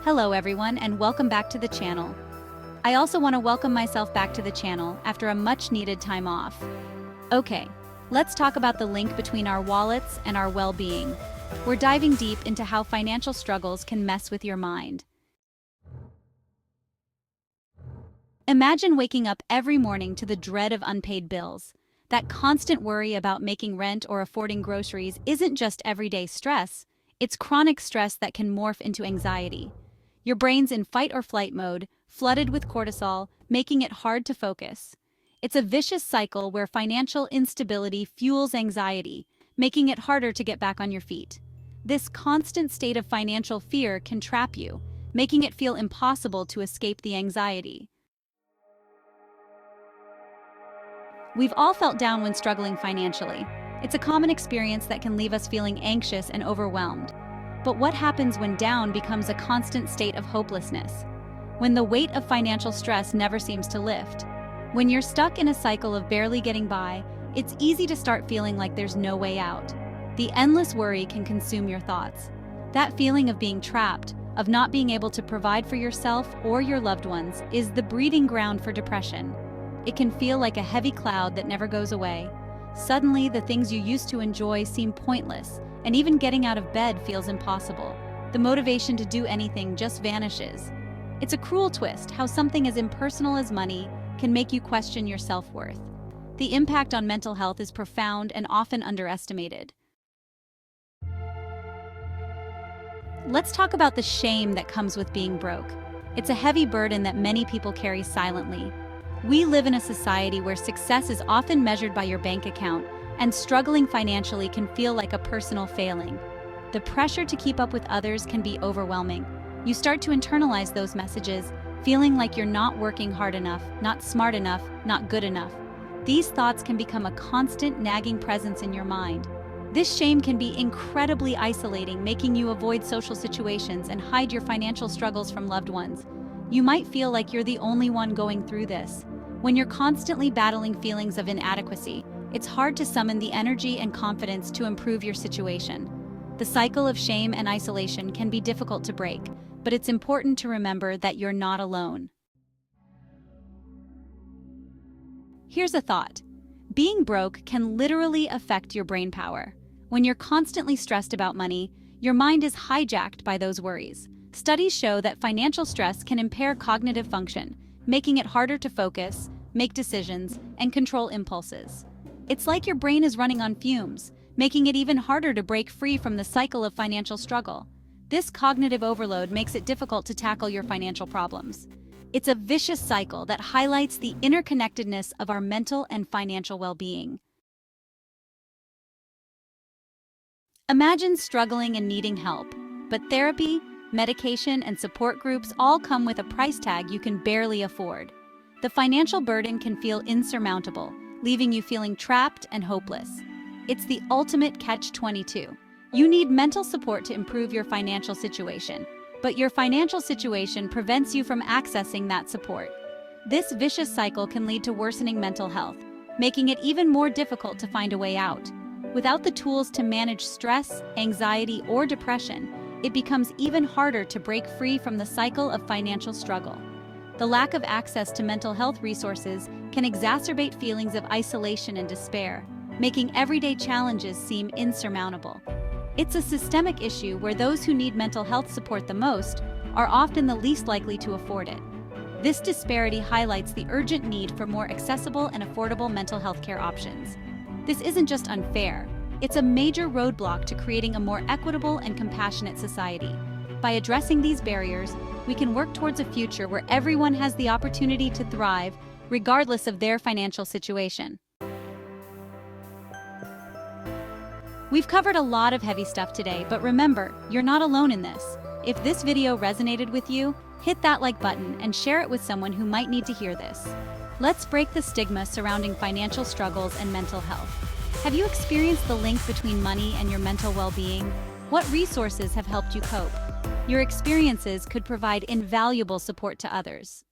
Hello everyone and welcome back to the channel. I also want to welcome myself back to the channel after a much needed time off. Okay, let's talk about the link between our wallets and our well-being. We're diving deep into how financial struggles can mess with your mind. Imagine waking up every morning to the dread of unpaid bills. That constant worry about making rent or affording groceries isn't just everyday stress, it's chronic stress that can morph into anxiety. Your brain's in fight or flight mode, flooded with cortisol, making it hard to focus. It's a vicious cycle where financial instability fuels anxiety, making it harder to get back on your feet. This constant state of financial fear can trap you, making it feel impossible to escape the anxiety. We've all felt down when struggling financially. It's a common experience that can leave us feeling anxious and overwhelmed. But what happens when down becomes a constant state of hopelessness? When the weight of financial stress never seems to lift? When you're stuck in a cycle of barely getting by, it's easy to start feeling like there's no way out. The endless worry can consume your thoughts. That feeling of being trapped, of not being able to provide for yourself or your loved ones, is the breeding ground for depression. It can feel like a heavy cloud that never goes away. Suddenly, the things you used to enjoy seem pointless, and even getting out of bed feels impossible. The motivation to do anything just vanishes. It's a cruel twist how something as impersonal as money can make you question your self-worth. The impact on mental health is profound and often underestimated. Let's talk about the shame that comes with being broke. It's a heavy burden that many people carry silently. We live in a society where success is often measured by your bank account, and struggling financially can feel like a personal failing. The pressure to keep up with others can be overwhelming. You start to internalize those messages, feeling like you're not working hard enough, not smart enough, not good enough. These thoughts can become a constant nagging presence in your mind. This shame can be incredibly isolating, making you avoid social situations and hide your financial struggles from loved ones. You might feel like you're the only one going through this. When you're constantly battling feelings of inadequacy, it's hard to summon the energy and confidence to improve your situation. The cycle of shame and isolation can be difficult to break, but it's important to remember that you're not alone. Here's a thought. Being broke can literally affect your brain power. When you're constantly stressed about money, your mind is hijacked by those worries. Studies show that financial stress can impair cognitive function, making it harder to focus, make decisions, and control impulses. It's like your brain is running on fumes, making it even harder to break free from the cycle of financial struggle. This cognitive overload makes it difficult to tackle your financial problems. It's a vicious cycle that highlights the interconnectedness of our mental and financial well-being. Imagine struggling and needing help, but therapy, medication, and support groups all come with a price tag you can barely afford. The financial burden can feel insurmountable, leaving you feeling trapped and hopeless. It's the ultimate catch-22. You need mental support to improve your financial situation, but your financial situation prevents you from accessing that support. This vicious cycle can lead to worsening mental health, making it even more difficult to find a way out. Without the tools to manage stress, anxiety, or depression, it becomes even harder to break free from the cycle of financial struggle. The lack of access to mental health resources can exacerbate feelings of isolation and despair, making everyday challenges seem insurmountable. It's a systemic issue where those who need mental health support the most are often the least likely to afford it. This disparity highlights the urgent need for more accessible and affordable mental health care options. This isn't just unfair, it's a major roadblock to creating a more equitable and compassionate society. By addressing these barriers, we can work towards a future where everyone has the opportunity to thrive, regardless of their financial situation. We've covered a lot of heavy stuff today, but remember, you're not alone in this. If this video resonated with you, hit that like button and share it with someone who might need to hear this. Let's break the stigma surrounding financial struggles and mental health. Have you experienced the link between money and your mental well-being? What resources have helped you cope? Your experiences could provide invaluable support to others.